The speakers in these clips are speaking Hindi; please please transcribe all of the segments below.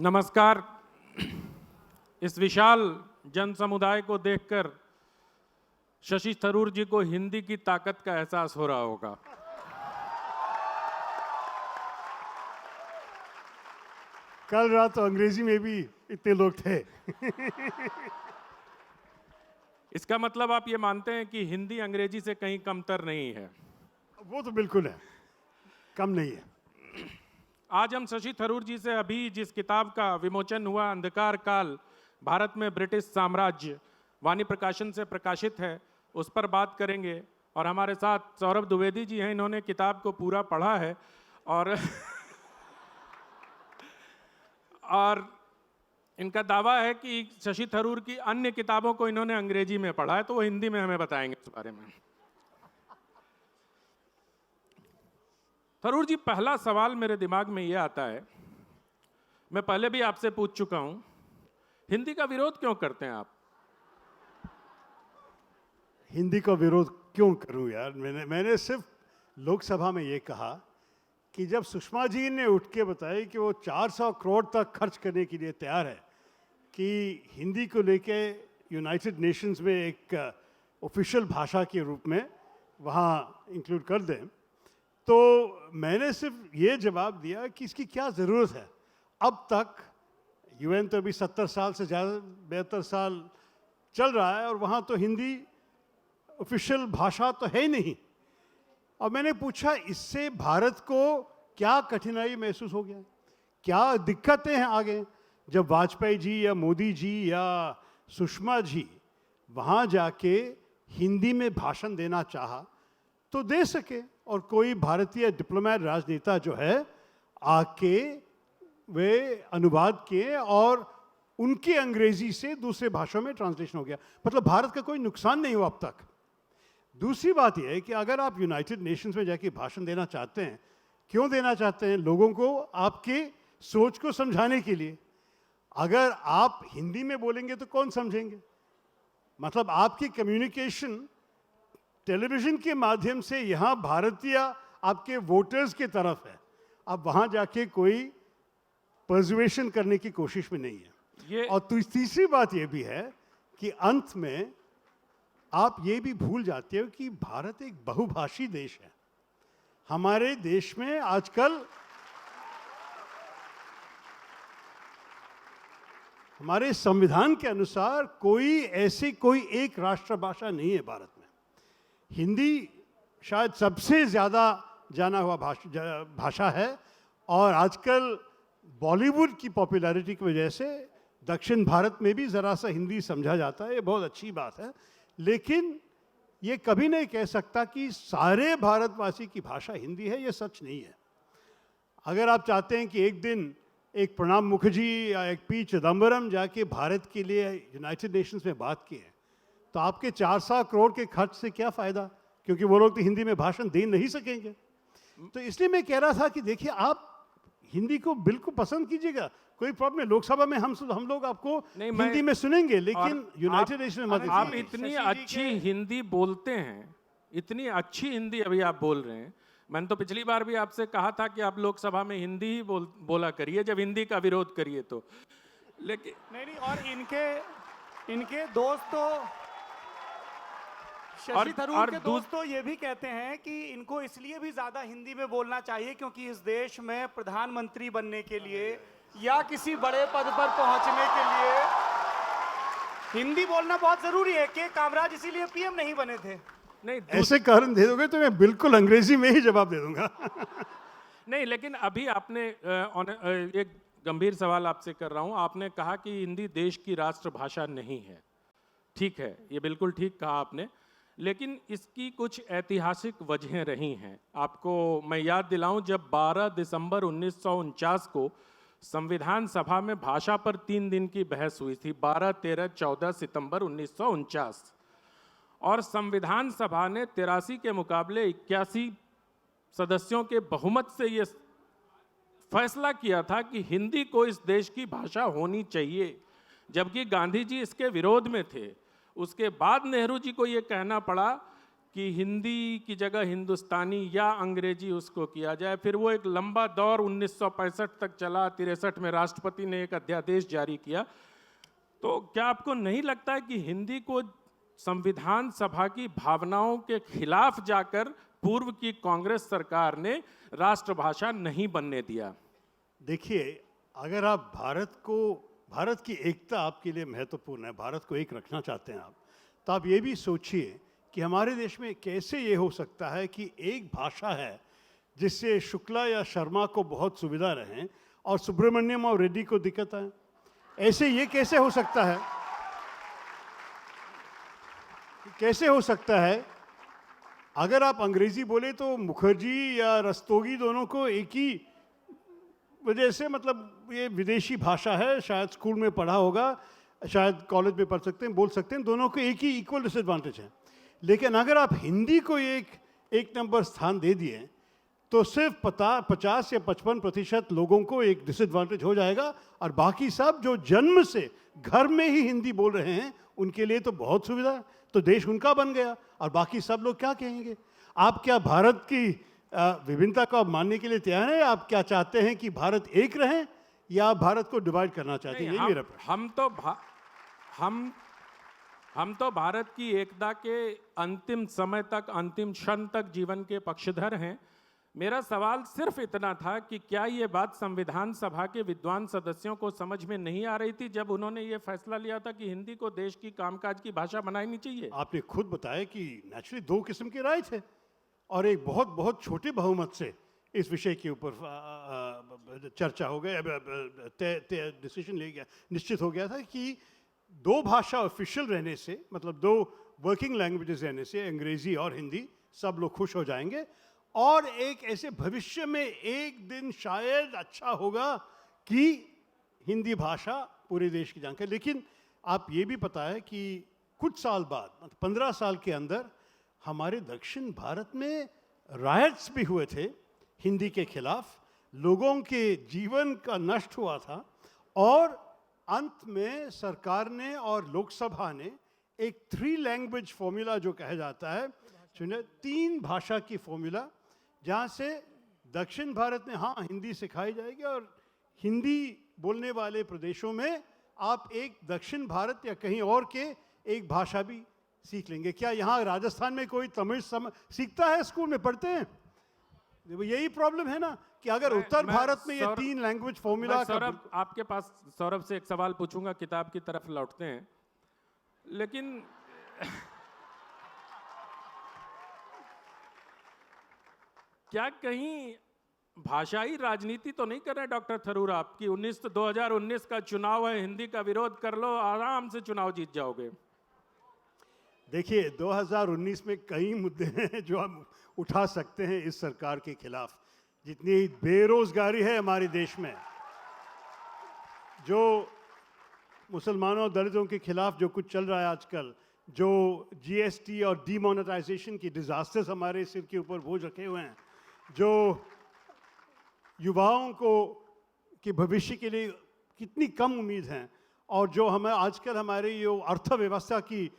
नमस्कार। इस विशाल जन समुदाय को देखकर शशि थरूर जी को हिंदी की ताकत का एहसास हो रहा होगा। कल रात तो अंग्रेजी में भी इतने लोग थे। इसका मतलब आप ये मानते हैं कि हिंदी अंग्रेजी से कहीं कमतर नहीं है? वो तो बिल्कुल है, कम नहीं है। आज हम शशि थरूर जी से अभी जिस किताब का विमोचन हुआ, अंधकार काल भारत में ब्रिटिश साम्राज्य, वाणी प्रकाशन से प्रकाशित है, उस पर बात करेंगे। और हमारे साथ सौरभ द्विवेदी जी हैं, इन्होंने किताब को पूरा पढ़ा है और और इनका दावा है कि शशि थरूर की अन्य किताबों को इन्होंने अंग्रेजी में पढ़ा है, तो वो हिंदी में हमें बताएंगे इस बारे में। थरूर जी, पहला सवाल मेरे दिमाग में ये आता है, मैं पहले भी आपसे पूछ चुका हूं, हिंदी का विरोध क्यों करते हैं आप? हिंदी का विरोध क्यों करूं यार? मैंने सिर्फ लोकसभा में ये कहा कि जब सुषमा जी ने उठ के बताया कि वो 400 करोड़ तक खर्च करने के लिए तैयार है कि हिंदी को लेके यूनाइटेड नेशंस में एक ऑफिशियल भाषा के रूप में वहाँ इंक्लूड कर दें, तो मैंने सिर्फ ये जवाब दिया कि इसकी क्या ज़रूरत है। अब तक यूएन तो अभी 70 साल से ज़्यादा 72 साल चल रहा है और वहाँ तो हिंदी ऑफिशियल भाषा तो है ही नहीं। और मैंने पूछा, इससे भारत को क्या कठिनाई महसूस हो गया, क्या दिक्कतें हैं आगे? जब वाजपेयी जी या मोदी जी या सुषमा जी वहाँ जाके हिंदी में भाषण देना चाहा तो दे सके, और कोई भारतीय डिप्लोमेट राजनेता जो है आके वे अनुवाद किए और उनके अंग्रेजी से दूसरे भाषाओं में ट्रांसलेशन हो गया। मतलब भारत का कोई नुकसान नहीं हुआ अब तक। दूसरी बात यह है कि अगर आप यूनाइटेड नेशंस में जाके भाषण देना चाहते हैं, क्यों देना चाहते हैं? लोगों को आपके सोच को समझाने के लिए। अगर आप हिंदी में बोलेंगे तो कौन समझेंगे? मतलब आपकी कम्युनिकेशन टेलीविजन के माध्यम से यहाँ भारतीय आपके वोटर्स की तरफ है, अब वहाँ जाके कोई पर्सुएशन करने की कोशिश में नहीं है। और तीसरी बात यह भी है कि अंत में आप ये भी भूल जाते हो कि भारत एक बहुभाषी देश है। हमारे देश में आजकल हमारे संविधान के अनुसार कोई एक राष्ट्रभाषा नहीं है भारत में। हिंदी शायद सबसे ज़्यादा जाना हुआ भाषा है, और आजकल बॉलीवुड की पॉपुलैरिटी की वजह से दक्षिण भारत में भी ज़रा सा हिंदी समझा जाता है। ये बहुत अच्छी बात है, लेकिन ये कभी नहीं कह सकता कि सारे भारतवासी की भाषा हिंदी है। ये सच नहीं है। अगर आप चाहते हैं कि एक दिन एक प्रणब मुखर्जी या एक पी चिदम्बरम जाके भारत के लिए यूनाइटेड नेशंस में बात की है, तो आपके 400 करोड़ के खर्च से क्या फ़ायदा? क्योंकि वो लोग तो हिंदी में भाषण दे नहीं सकेंगे। तो इसलिए मैं कह रहा था कि देखिए, आप हिंदी को बिल्कुल पसंद कीजिएगा, कोई प्रॉब्लम नहीं। लोकसभा में हम लोग आपको हिंदी में सुनेंगे, लेकिन यूनाइटेड नेशन में मत। आप इतनी अच्छी हिंदी बोलते हैं, इतनी अच्छी हिंदी अभी आप बोल रहे हैं। मैंने तो पिछली बार भी आपसे कहा था कि आप लोकसभा में हिंदी ही बोला करिए जब हिंदी का विरोध करिए तो, लेकिन नहीं। और इनके दोस्त तो शशि थरूर के दोस्त तो ये भी कहते हैं कि इनको इसलिए भी ज्यादा हिंदी में बोलना चाहिए क्योंकि इस देश में प्रधानमंत्री बनने के लिए या किसी बड़े पद पर पहुंचने के लिए हिंदी बोलना बहुत जरूरी है। के कामराज इसीलिए पीएम नहीं बने थे। नहीं, ऐसे कारण दे दोगे तो मैं बिल्कुल अंग्रेजी में ही जवाब दे दूंगा। नहीं, लेकिन अभी आपने एक गंभीर सवाल आपसे कर रहा हूं। आपने कहा कि हिंदी देश की राष्ट्रभाषा नहीं है। ठीक है, ये बिल्कुल ठीक कहा आपने, लेकिन इसकी कुछ ऐतिहासिक वजहें रही हैं। आपको मैं याद दिलाऊं, जब 12 दिसंबर 1949 को संविधान सभा में भाषा पर 3 दिन की बहस हुई थी, 12, 13, 14 सितंबर 1949, और संविधान सभा ने 83 के मुकाबले 81 सदस्यों के बहुमत से ये फैसला किया था कि हिंदी को इस देश की भाषा होनी चाहिए, जबकि गांधी जी इसके विरोध में थे। उसके बाद नेहरू जी को ये कहना पड़ा कि हिंदी की जगह हिंदुस्तानी या अंग्रेजी उसको किया जाए। फिर वो एक लंबा दौर 1965 तक चला, 63 में राष्ट्रपति ने एक अध्यादेश जारी किया। तो क्या आपको नहीं लगता है कि हिंदी को संविधान सभा की भावनाओं के खिलाफ जाकर पूर्व की कांग्रेस सरकार ने राष्ट्रभाषा नहीं बनने दिया? देखिए, अगर आप भारत की एकता आपके लिए महत्वपूर्ण है, भारत को एक रखना चाहते हैं आप, तो आप ये भी सोचिए कि हमारे देश में कैसे ये हो सकता है कि एक भाषा है जिससे शुक्ला या शर्मा को बहुत सुविधा रहे और सुब्रमण्यम और रेड्डी को दिक्कत आए। ऐसे ये कैसे हो सकता है? कैसे हो सकता है? अगर आप अंग्रेजी बोले तो मुखर्जी या रस्तोगी दोनों को एक ही वजह से, मतलब ये विदेशी भाषा है, शायद स्कूल में पढ़ा होगा, शायद कॉलेज में पढ़ सकते हैं, बोल सकते हैं, दोनों को एक ही इक्वल डिसएडवांटेज है। लेकिन अगर आप हिंदी को एक नंबर स्थान दे दिए तो सिर्फ 50 या 55% लोगों को एक डिसएडवांटेज हो जाएगा और बाकी सब जो जन्म से घर में ही हिंदी बोल रहे हैं उनके लिए तो बहुत सुविधा है, तो देश उनका बन गया और बाकी सब लोग क्या कहेंगे? आप क्या भारत की विभिन्नता को आप मानने के लिए तैयार हैं? आप क्या चाहते हैं कि भारत एक रहे या आप भारत को डिवाइड करना चाहते हैं? ये मेरा प्रश्न। हम तो भारत की एकता के अंतिम समय तक, अंतिम क्षण तक जीवन के पक्षधर हैं। मेरा सवाल सिर्फ इतना था कि क्या ये बात संविधान सभा के विद्वान सदस्यों को समझ में नहीं आ रही थी जब उन्होंने ये फैसला लिया था कि हिंदी को देश की कामकाज की भाषा बनानी चाहिए? आपने खुद बताया कि नेचुरली दो किस्म के राय थे और एक बहुत बहुत छोटे बहुमत से इस विषय के ऊपर चर्चा हो गया, डिसीजन ले गया, निश्चित हो गया था कि दो भाषा ऑफिशियल रहने से, मतलब दो वर्किंग लैंग्वेजेस रहने से, अंग्रेजी और हिंदी, सब लोग खुश हो जाएंगे और एक ऐसे भविष्य में एक दिन शायद अच्छा होगा कि हिंदी भाषा पूरे देश की जानकारी। लेकिन आप ये भी पता है कि कुछ साल बाद, मतलब 15 साल के अंदर हमारे दक्षिण भारत में रायट्स भी हुए थे हिंदी के खिलाफ, लोगों के जीवन का नष्ट हुआ था और अंत में सरकार ने और लोकसभा ने एक 3 लैंग्वेज फॉर्मूला जो कहा जाता है, सुनिए, 3 भाषा की फॉर्मूला, जहाँ से दक्षिण भारत में हाँ हिंदी सिखाई जाएगी और हिंदी बोलने वाले प्रदेशों में आप एक दक्षिण भारत या कहीं और के एक भाषा भी सीख लेंगे। क्या यहाँ राजस्थान में कोई तमिल सीखता है, स्कूल में पढ़ते हैं? यही प्रॉब्लम है ना कि अगर उत्तर भारत में ये 3 लैंग्वेज फॉर्मूला। सौरभ, आपके पास सौरभ से एक सवाल पूछूंगा, किताब की तरफ लौटते हैं, लेकिन क्या कहीं भाषाई राजनीति तो नहीं कर रहे डॉक्टर थरूर आप कि 2019 का चुनाव है, हिंदी का विरोध कर लो, आराम से चुनाव जीत जाओगे? देखिए, 2019 में कई मुद्दे हैं जो हम उठा सकते हैं इस सरकार के खिलाफ। जितनी बेरोजगारी है हमारे देश में, जो मुसलमानों दलितों के खिलाफ जो कुछ चल रहा है आजकल, जो जीएसटी और डीमोनेटाइजेशन की डिजास्टर्स हमारे सिर के ऊपर बोझ रखे हुए हैं, जो युवाओं को कि भविष्य के लिए कितनी कम उम्मीद है, और जो हमें आजकल हमारी ये अर्थव्यवस्था की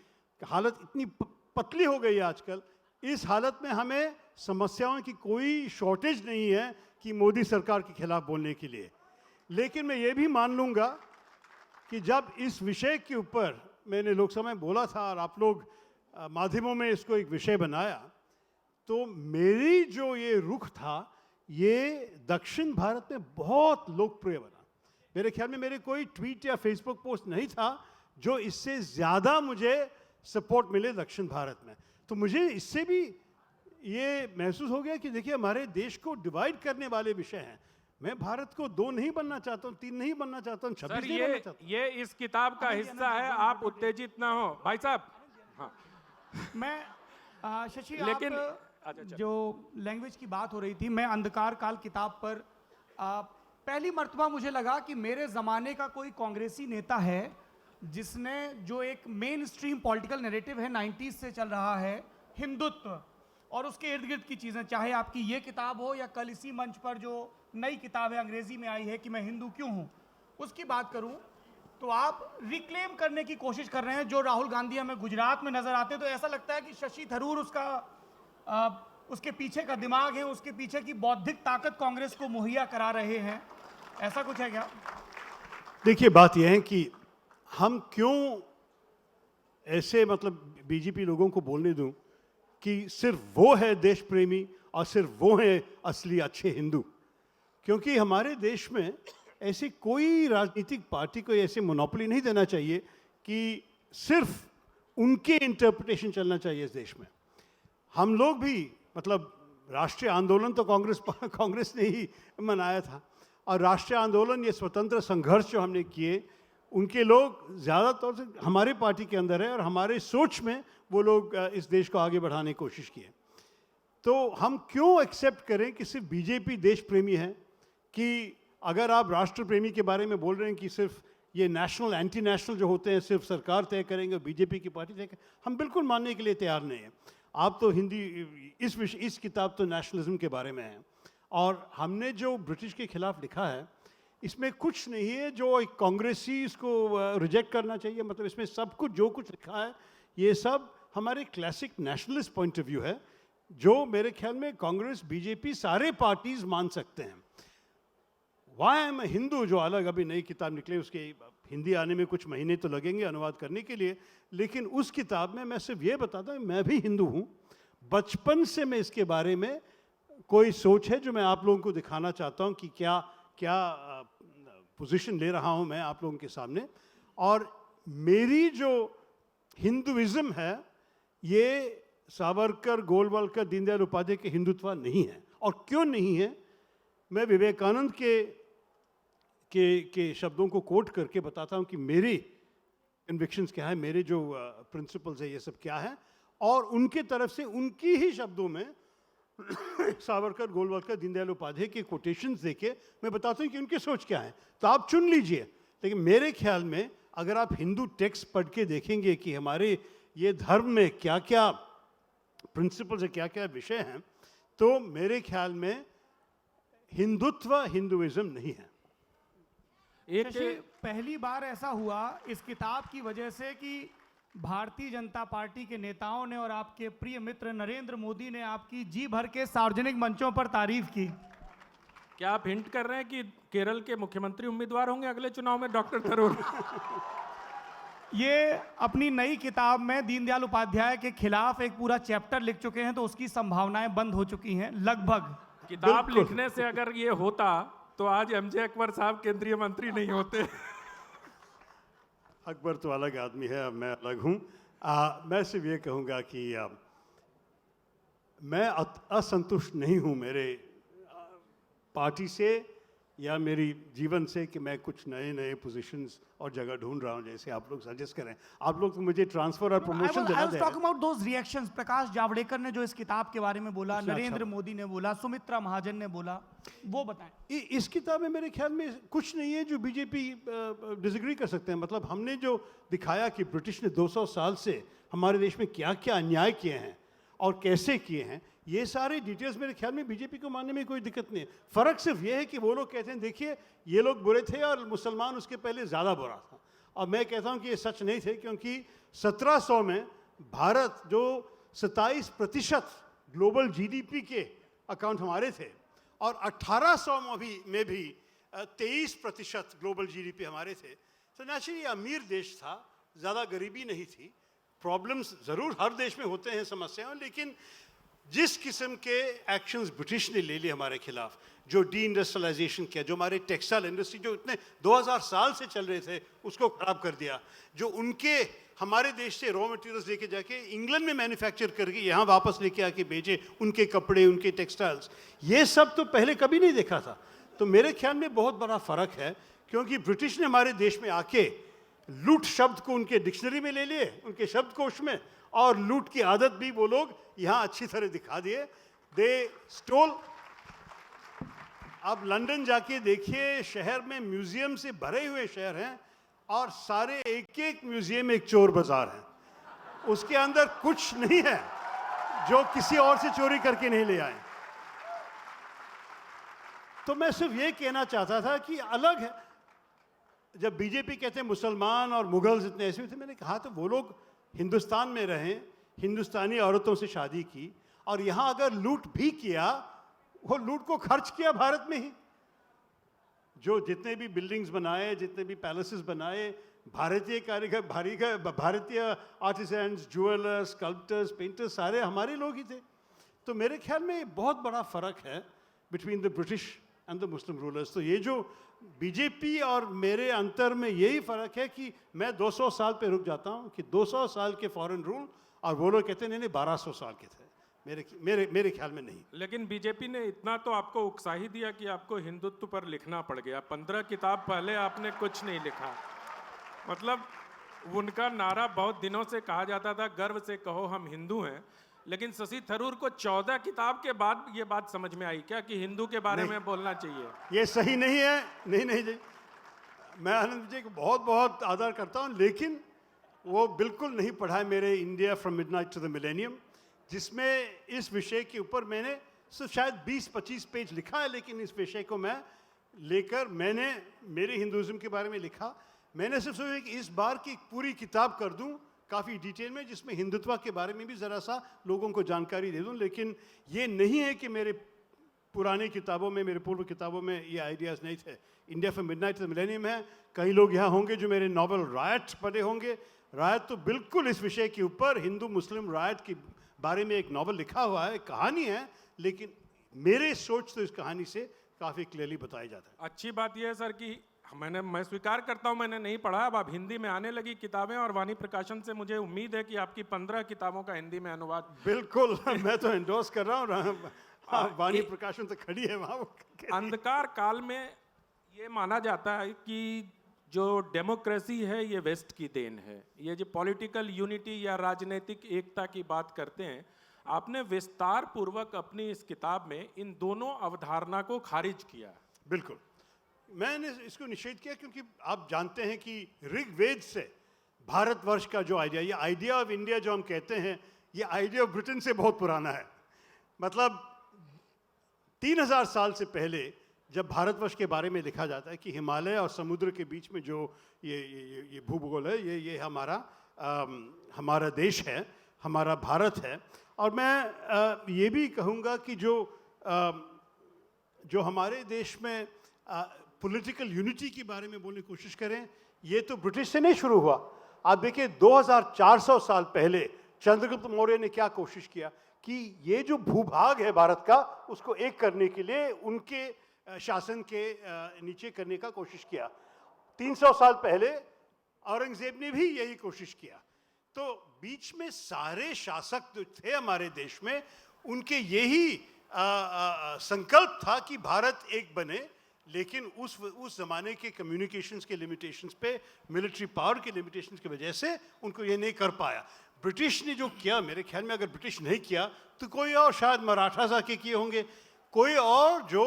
हालत इतनी पतली हो गई है आजकल, इस हालत में हमें समस्याओं की कोई शॉर्टेज नहीं है कि मोदी सरकार के खिलाफ बोलने के लिए। लेकिन मैं ये भी मान लूँगा कि जब इस विषय के ऊपर मैंने लोकसभा में बोला था और आप लोग माध्यमों में इसको एक विषय बनाया, तो मेरी जो ये रुख था ये दक्षिण भारत में बहुत लोकप्रिय बना। मेरे ख्याल में मेरे कोई ट्वीट या फेसबुक पोस्ट नहीं था जो इससे ज़्यादा मुझे सपोर्ट मिले दक्षिण भारत में। तो मुझे इससे भी ये महसूस हो गया कि देखिए, हमारे देश को डिवाइड करने वाले विषय हैं। मैं भारत को 2 नहीं बनना चाहता हूँ, 3 नहीं बनना चाहता हूँ, 26 नहीं बनना चाहता हूँ। ये इस किताब का हिस्सा है, आप उत्तेजित ना हो भाई साहब। हाँ, मैं शशि, लेकिन आप जो लैंग्वेज की बात हो रही थी, मैं अंधकार काल किताब पर पहली मर्तबा मुझे लगा कि मेरे ज़माने का कोई कांग्रेसी नेता है जिसने जो एक मेन स्ट्रीम पॉलिटिकल नैरेटिव है 90s से चल रहा है, हिंदुत्व और उसके इर्द गिर्द की चीज़ें, चाहे आपकी ये किताब हो या कल इसी मंच पर जो नई किताब है अंग्रेजी में आई है कि मैं हिंदू क्यों हूँ, उसकी बात करूँ, तो आप रिक्लेम करने की कोशिश कर रहे हैं। जो राहुल गांधी हमें गुजरात में नजर आते हैं तो ऐसा लगता है कि शशि थरूर उसके पीछे का दिमाग है, उसके पीछे की बौद्धिक ताकत कांग्रेस को मुहैया करा रहे हैं। ऐसा कुछ है क्या? देखिए, बात यह है कि हम क्यों ऐसे मतलब बीजेपी लोगों को बोलने दूं कि सिर्फ वो है देश प्रेमी और सिर्फ वो है असली अच्छे हिंदू, क्योंकि हमारे देश में ऐसी कोई राजनीतिक पार्टी को ऐसे मोनोपोली नहीं देना चाहिए कि सिर्फ उनके इंटरप्रिटेशन चलना चाहिए इस देश में। हम लोग भी मतलब राष्ट्रीय आंदोलन तो कांग्रेस ने ही मनाया था, और राष्ट्रीय आंदोलन, ये स्वतंत्र संघर्ष जो हमने किए, उनके लोग ज़्यादातर से हमारे पार्टी के अंदर है और हमारे सोच में वो लोग इस देश को आगे बढ़ाने की कोशिश किए। तो हम क्यों एक्सेप्ट करें कि सिर्फ बीजेपी देश प्रेमी है? कि अगर आप राष्ट्र प्रेमी के बारे में बोल रहे हैं कि सिर्फ ये नेशनल एंटी नेशनल जो होते हैं सिर्फ सरकार तय करेंगे, बीजेपी की पार्टी तय करेंगे, हम बिल्कुल मानने के लिए तैयार नहीं हैं। आप तो इस किताब तो नेशनलिज्म के बारे में है, और हमने जो ब्रिटिश के खिलाफ लिखा है इसमें कुछ नहीं है जो एक कांग्रेसी इसको रिजेक्ट करना चाहिए। मतलब इसमें सब कुछ जो कुछ लिखा है ये सब हमारे classic nationalist point of view है, जो मेरे ख्याल में कांग्रेस, बीजेपी, सारे पार्टीज मान सकते हैं। वाई एम हिंदू जो अलग अभी नई किताब निकले, उसके हिंदी आने में कुछ महीने तो लगेंगे अनुवाद करने के लिए, लेकिन उस किताब में मैं सिर्फ ये बताता हूँ मैं भी हिंदू हूँ। बचपन से मैं इसके बारे में कोई सोच है जो मैं आप लोगों को दिखाना चाहता हूँ कि क्या क्या पोजीशन ले रहा हूँ मैं आप लोगों के सामने। और मेरी जो हिंदुइज्म है ये सावरकर, गोलवलकर, दीनदयाल उपाध्याय के हिंदुत्व नहीं है। और क्यों नहीं है, मैं विवेकानंद के शब्दों को कोट करके बताता हूँ कि मेरी कन्विक्शंस क्या है, मेरे जो प्रिंसिपल्स है, ये सब क्या है, और उनके तरफ से उनकी ही शब्दों में सावरकर, गोलवलकर, दीनदयाल उपाध्याय के कोटेशंस देके मैं बताता हूँ कि उनकी सोच क्या है। तो आप चुन लीजिए, लेकिन मेरे ख्याल में अगर आप हिंदू टेक्स्ट पढ़ के देखेंगे कि हमारे ये धर्म में क्या क्या प्रिंसिपल्स है, क्या क्या विषय हैं, तो मेरे ख्याल में हिंदुत्व हिंदुइज्म नहीं है। शशि, पहली बार ऐसा हुआ इस किताब की वजह से कि भारतीय जनता पार्टी के नेताओं ने और आपके प्रिय मित्र नरेंद्र मोदी ने आपकी जी भर के सार्वजनिक मंचों पर तारीफ की। क्या आप हिंट कर रहे हैं कि केरल के मुख्यमंत्री उम्मीदवार होंगे अगले चुनाव में डॉक्टर थरूर? ये अपनी नई किताब में दीनदयाल उपाध्याय के खिलाफ एक पूरा चैप्टर लिख चुके हैं, तो उसकी संभावनाएं बंद हो चुकी हैं लगभग। किताब लिखने से अगर ये होता तो आज एमजे अकबर साहब केंद्रीय मंत्री नहीं होते। अकबर तो अलग आदमी है, अब मैं अलग हूँ। मैं सिर्फ ये कहूँगा कि मैं असंतुष्ट नहीं हूँ मेरे पार्टी से या मेरी जीवन से कि मैं कुछ नए नए पोजीशंस और जगह ढूंढ रहा हूँ, जैसे आप लोग सजेस्ट करें। आप लोग तो मुझे ट्रांसफर और प्रमोशन देना दे। Talk about those reactions. Prakash Javadekar ने जो इस किताब के बारे में बोला, नरेंद्र मोदी ने बोला, सुमित्रा महाजन ने बोला, वो बताएं। इस किताब में मेरे ख्याल में कुछ नहीं है जो बीजेपी डिसएग्री कर सकते हैं। मतलब हमने जो दिखाया कि ब्रिटिश ने 200 साल से हमारे देश में क्या क्या अन्याय किए हैं और कैसे किए हैं, ये सारे डिटेल्स मेरे ख्याल में बीजेपी को मानने में कोई दिक्कत नहीं है। फ़र्क सिर्फ ये है कि वो लोग कहते हैं देखिए ये लोग बुरे थे और मुसलमान उसके पहले ज़्यादा बुरा था, और मैं कहता हूँ कि ये सच नहीं थे, क्योंकि 1700 में भारत जो 27% ग्लोबल जीडीपी के अकाउंट हमारे थे, और 1800 में भी 23% ग्लोबल जीडीपी हमारे थे। तो नेचुरली अमीर देश था, ज़्यादा गरीबी नहीं थी। प्रॉब्लम्स ज़रूर हर देश में होते हैं, समस्याएं, लेकिन जिस किस्म के एक्शंस ब्रिटिश ने ले लिए हमारे खिलाफ, जो डी इंडस्ट्रियलाइजेशन किया, जो हमारे टेक्सटाइल इंडस्ट्री जो इतने 2000 साल से चल रहे थे उसको खराब कर दिया, जो उनके हमारे देश से रॉ मटेरियल्स लेके जाके इंग्लैंड में मैन्युफैक्चर करके यहाँ वापस लेके आके बेचे, उनके कपड़े, उनके टेक्सटाइल्स, ये सब तो पहले कभी नहीं देखा था। तो मेरे ख्याल में बहुत बड़ा फ़र्क है, क्योंकि ब्रिटिश ने हमारे देश में आके लूट शब्द को उनके डिक्शनरी में ले लिए, उनके शब्दकोश में, और लूट की आदत भी वो लोग यहाँ अच्छी तरह दिखा दिए। दे स्टोल। आप लंदन जाके देखिए, शहर में म्यूजियम से भरे हुए शहर हैं, और सारे एक एक म्यूजियम एक चोर बाजार है। उसके अंदर कुछ नहीं है जो किसी और से चोरी करके नहीं ले आए। तो मैं सिर्फ ये कहना चाहता था कि अलग है, जब बीजेपी कहते हैं मुसलमान और मुगल्स इतने ऐसे थे, मैंने कहा तो वो लोग हिंदुस्तान में रहे, हिंदुस्तानी औरतों से शादी की, और यहाँ अगर लूट भी किया, वो लूट को खर्च किया भारत में ही। जो जितने भी बिल्डिंग्स बनाए, जितने भी पैलेसेस बनाए, भारतीय कारीगर, भारतीय आर्टिसंस, ज्वेलर्स, स्कल्प्टर्स, पेंटर्स, सारे हमारे लोग ही थे। तो मेरे ख्याल में बहुत बड़ा फ़र्क है between the British and the Muslim rulers. तो ये जो बीजेपी और मेरे अंतर में यही फ़र्क है कि मैं 200 साल पे रुक जाता हूँ कि 200 साल के फॉरेन रूल, और वो लोग कहते हैं नहीं 1200 साल के थे। मेरे ख्याल में नहीं। लेकिन बीजेपी ने इतना तो आपको उकसा ही दिया कि आपको हिंदुत्व पर लिखना पड़ गया। 15 किताब पहले आपने कुछ नहीं लिखा। मतलब उनका नारा बहुत दिनों से कहा जाता था, गर्व से कहो हम हिंदू हैं, लेकिन शशि थरूर को 14 किताब के बाद ये बात समझ में आई क्या कि हिंदू के बारे में बोलना चाहिए? ये सही नहीं है। नहीं जी, मैं आनंद जी को बहुत बहुत आदर करता हूँ, लेकिन वो बिल्कुल नहीं पढ़ा है मेरे India from midnight to the millennium, जिसमें इस विषय के ऊपर मैंने सिर्फ शायद 20-25 पेज लिखा है, लेकिन इस विषय को मैं लेकर मैंने मेरे हिंदुज़म के बारे में लिखा। मैंने सिर्फ सोचा कि इस बार की पूरी किताब कर दूं काफ़ी डिटेल में, जिसमें हिंदुत्व के बारे में भी ज़रा सा लोगों को जानकारी दे दूं। लेकिन ये नहीं है कि मेरे पुरानी किताबों में, मेरे पूर्व किताबों में ये आइडियाज़ नहीं थे। India from midnight to the millennium है। कई लोग यहाँ होंगे जो मेरे नॉवल रायट पढ़े होंगे। रायट तो बिल्कुल इस विषय के ऊपर, हिंदू मुस्लिम रायट की बारे में एक नॉवल लिखा हुआ है, कहानी है, लेकिन मेरे सोच तो इस कहानी से काफ़ी क्लियरली बताया जाता है। अच्छी बात यह है सर कि मैं स्वीकार करता हूं मैंने नहीं पढ़ा। अब हिंदी में आने लगी किताबें, और वाणी प्रकाशन से मुझे उम्मीद है कि आपकी 15 किताबों का हिंदी में अनुवाद। बिल्कुल मैं तो एंडोर्स कर रहा हूँ। वाणी प्रकाशन तो खड़ी है वहाँ। अंधकार काल में ये माना जाता है कि जो डेमोक्रेसी है ये वेस्ट की देन है। ये जो पॉलिटिकल यूनिटी या राजनीतिक एकता की बात करते हैं, आपने विस्तार पूर्वक अपनी इस किताब में इन दोनों अवधारणा को खारिज किया। बिल्कुल, मैंने इसको निषेध किया क्योंकि आप जानते हैं कि ऋग्वेद से भारतवर्ष का जो आइडिया, ये आइडिया ऑफ इंडिया जो हम कहते हैं, ये आइडिया ऑफ ब्रिटेन से बहुत पुराना है। मतलब 3000 साल से पहले जब भारतवर्ष के बारे में लिखा जाता है कि हिमालय और समुद्र के बीच में जो ये भूगोल है, ये हमारा देश है, हमारा भारत है। और मैं ये भी कहूँगा कि जो हमारे देश में पॉलिटिकल यूनिटी के बारे में बोलने की कोशिश करें, ये तो ब्रिटिश से नहीं शुरू हुआ। आप देखिए 2400 साल पहले चंद्रगुप्त मौर्य ने क्या कोशिश किया कि ये जो भूभाग है भारत का, उसको एक करने के लिए उनके शासन के नीचे करने का कोशिश किया। 300 साल पहले औरंगजेब ने भी यही कोशिश किया। तो बीच में सारे शासक जो थे हमारे देश में, उनके यही संकल्प था कि भारत एक बने, लेकिन उस ज़माने के कम्युनिकेशंस के लिमिटेशंस पे, मिलिट्री पावर के लिमिटेशंस की वजह से उनको ये नहीं कर पाया। ब्रिटिश ने जो किया, मेरे ख्याल में अगर ब्रिटिश नहीं किया तो कोई और, शायद मराठा आके किए होंगे, कोई और जो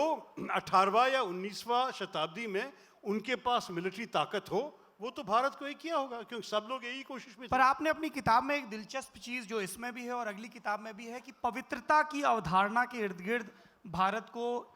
18वां या 19वां शताब्दी में उनके पास मिलिट्री ताकत हो, वो तो भारत को ही किया होगा, क्योंकि सब लोग यही कोशिश में थे। पर आपने अपनी किताब में एक दिलचस्प चीज जो इसमें भी है और अगली किताब में भी है कि पवित्रता की अवधारणा के इर्द गिर्द भारत को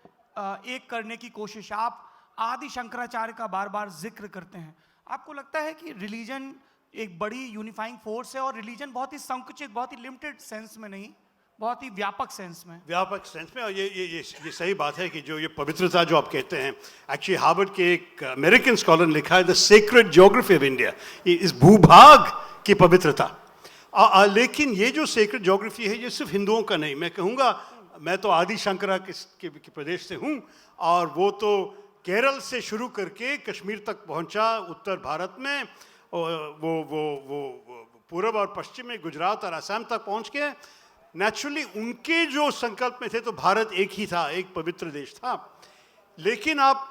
एक करने की कोशिश आप आदि शंकराचार्य का बार बार जिक्र करते हैं। आपको लगता है कि रिलीजन एक बड़ी यूनिफाइंग फोर्स है, और रिलीजन बहुत ही संकुचित, बहुत ही लिमिटेड सेंस में नहीं, बहुत ही व्यापक सेंस में? व्यापक सेंस में। और ये सही बात है कि जो ये पवित्रता जो आप कहते हैं, एक्चुअली हार्वर्ड के एक अमेरिकन स्कॉलर ने लिखा है the secret geography of India, इस भूभाग की पवित्रता। लेकिन ये जो सीक्रेट ज्योग्राफी है, ये सिर्फ हिंदुओं का नहीं। मैं कहूँगा, मैं तो आदि शंकरा के प्रदेश से हूँ, और वो तो केरल से शुरू करके कश्मीर तक पहुँचा, उत्तर भारत में, वो पूर्व और पश्चिम में गुजरात और असम तक पहुँच के। नेचुरली उनके जो संकल्प में थे तो भारत एक ही था, एक पवित्र देश था। लेकिन आप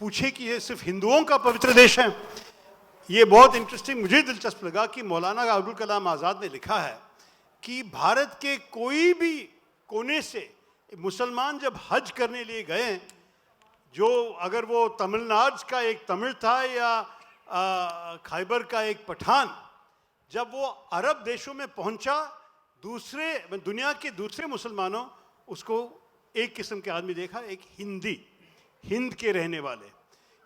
पूछे कि ये सिर्फ हिंदुओं का पवित्र देश है, ये बहुत इंटरेस्टिंग मुझे दिलचस्प लगा कि मौलाना अब्दुल कलाम आज़ाद ने लिखा है कि भारत के कोई भी कोने से मुसलमान जब हज करने लिए गए, जो अगर वो तमिलनाडु का एक तमिल था या खैबर का एक पठान, जब वो अरब देशों में पहुंचा, दुनिया के दूसरे मुसलमानों उसको एक किस्म के आदमी देखा, एक हिंद के रहने वाले।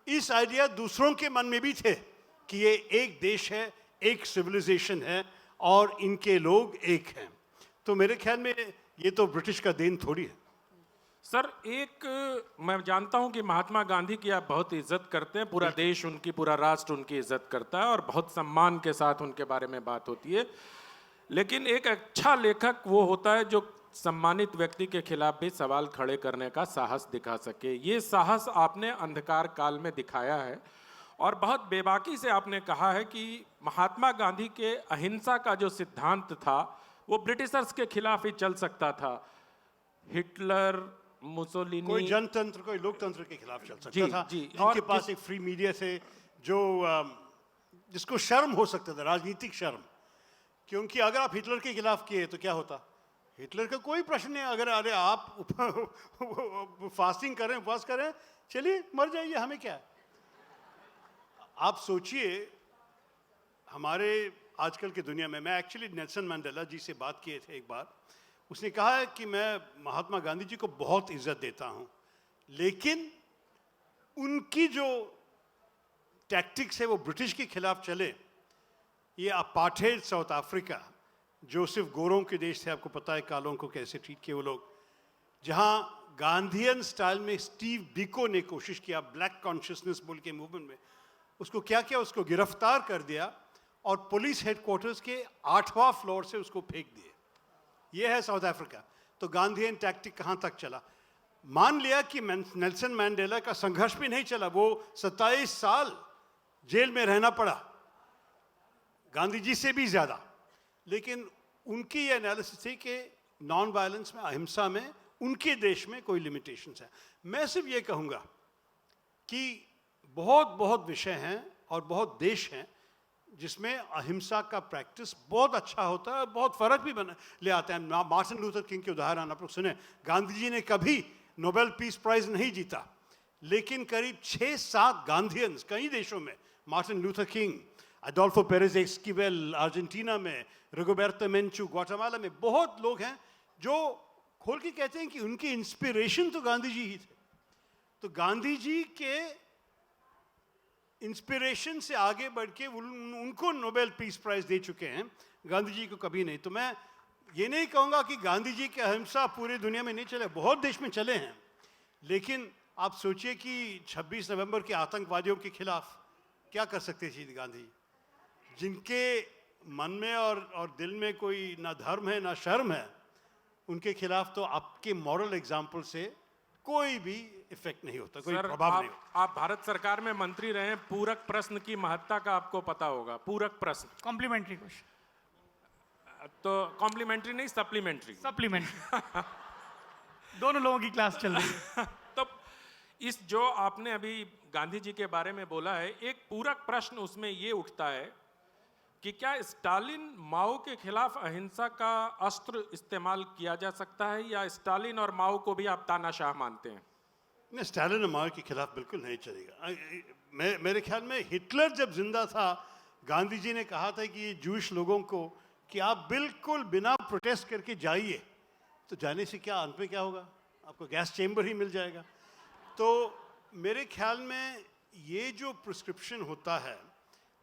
इस आइडिया दूसरों के मन में भी थे कि ये एक देश है, एक सिविलाइजेशन है और इनके लोग एक हैं। तो मेरे ख्याल में ये तो ब्रिटिश का देन थोड़ी है। सर, एक मैं जानता हूं कि महात्मा गांधी की आप बहुत इज्जत करते हैं, पूरा देश उनकी, पूरा राष्ट्र उनकी इज्जत करता है और बहुत सम्मान के साथ उनके बारे में बात होती है, लेकिन एक अच्छा लेखक वो होता है जो सम्मानित व्यक्ति के खिलाफ भी सवाल खड़े करने का साहस दिखा सके। ये साहस आपने अंधकार काल में दिखाया है और बहुत बेबाकी से आपने कहा है कि महात्मा गांधी के अहिंसा का जो सिद्धांत था वो ब्रिटिशर्स के खिलाफ ही चल सकता था। हिटलर, मुसोलिनी, कोई जनतंत्र, कोई लोकतंत्र के खिलाफ चल सकता जी, था, जी। जिनके और पास एक फ्री मीडिया थे, जो जिसको शर्म हो सकता था, राजनीतिक शर्म। क्योंकि अगर आप हिटलर के खिलाफ किए तो क्या होता? हिटलर का कोई प्रश्न नहीं। अगर अरे आप फास्टिंग करें, उपवास करें, चलिए मर जाइए, हमें क्या है। आप सोचिए, हमारे आजकल की दुनिया में, मैं एक्चुअली नेल्सन मंडेला जी से बात किए थे एक बार। उसने कहा है कि मैं महात्मा गांधी जी को बहुत इज्जत देता हूं, लेकिन उनकी जो टैक्टिक्स है वो ब्रिटिश के खिलाफ चले। ये अपार्थाइड साउथ अफ्रीका, जो सिर्फ गोरों के देश थे, आपको पता है कालों को कैसे ट्रीट किए वो लोग, जहां गांधीयन स्टाइल में स्टीव बिको ने कोशिश किया ब्लैक कॉन्शियसनेस बोल के मूवमेंट में, उसको क्या किया, उसको गिरफ्तार कर दिया और पुलिस हेडक्वार्टर्स के 8वां फ्लोर से उसको फेंक दिए। ये है साउथ अफ्रीका। तो गांधीयन टैक्टिक कहां तक चला? मान लिया कि नेल्सन मैंडेला का संघर्ष भी नहीं चला, वो 27 साल जेल में रहना पड़ा, गांधी जी से भी ज्यादा। लेकिन उनकी ये एनालिसिस थी कि नॉन वायलेंस में, अहिंसा में उनके देश में कोई लिमिटेशंस है। मैं सिर्फ ये कहूंगा कि बहुत बहुत विषय हैं और बहुत देश हैं जिसमें अहिंसा का प्रैक्टिस बहुत अच्छा होता है, बहुत फर्क भी ले आते हैं। मार्टिन लूथर किंग के उदाहरण आप लोग सुने। गांधी जी ने कभी नोबेल पीस प्राइज नहीं जीता, लेकिन करीब 6-7 गांधीयंस कई देशों में, Martin Luther King, Adolfo Perez Esquivel Argentina में, रिगोबर्तो मेंचू ग्वाटेमाला में, बहुत लोग हैं जो खोल के कहते हैं कि उनकी इंस्पिरेशन तो गांधी जी ही थे। तो गांधी जी के इंस्पिरेशन से आगे बढ़ के उनको नोबेल पीस प्राइज दे चुके हैं, गांधी जी को कभी नहीं। तो मैं ये नहीं कहूँगा कि गांधी जी के अहिंसा पूरी दुनिया में नहीं चले, बहुत देश में चले हैं। लेकिन आप सोचिए कि 26 नवंबर के आतंकवादियों के खिलाफ क्या कर सकते थे गांधी, जिनके मन में और दिल में कोई ना धर्म है ना शर्म है, उनके खिलाफ तो आपके मॉरल एग्जाम्पल से कोई भी इफेक्ट नहीं होता, कोई प्रभाव नहीं होता। आप भारत सरकार में मंत्री रहे, पूरक प्रश्न की महत्ता का आपको पता होगा। पूरक प्रश्न, कॉम्प्लीमेंट्री क्वेश्चन, तो कॉम्प्लीमेंट्री नहीं, सप्लीमेंट्री। सप्लीमेंट्री दोनों लोगों की क्लास चल रही है। तो इस जो आपने अभी गांधी जी के बारे में बोला है, एक पूरक प्रश्न उसमें ये उठता है कि क्या स्टालिन माओ के खिलाफ अहिंसा का अस्त्र इस्तेमाल किया जा सकता है, या स्टालिन और माओ को भी आप तानाशाह मानते हैं? नहीं, स्टालिन और माओ के खिलाफ बिल्कुल नहीं चलेगा। मेरे ख्याल में हिटलर जब जिंदा था, गांधी जी ने कहा था कि ये जूश लोगों को कि आप बिल्कुल बिना प्रोटेस्ट करके जाइए। तो जाने से क्या, अंत में क्या होगा? आपको गैस चेंबर ही मिल जाएगा। तो मेरे ख्याल में ये जो प्रिस्क्रिप्शन होता है,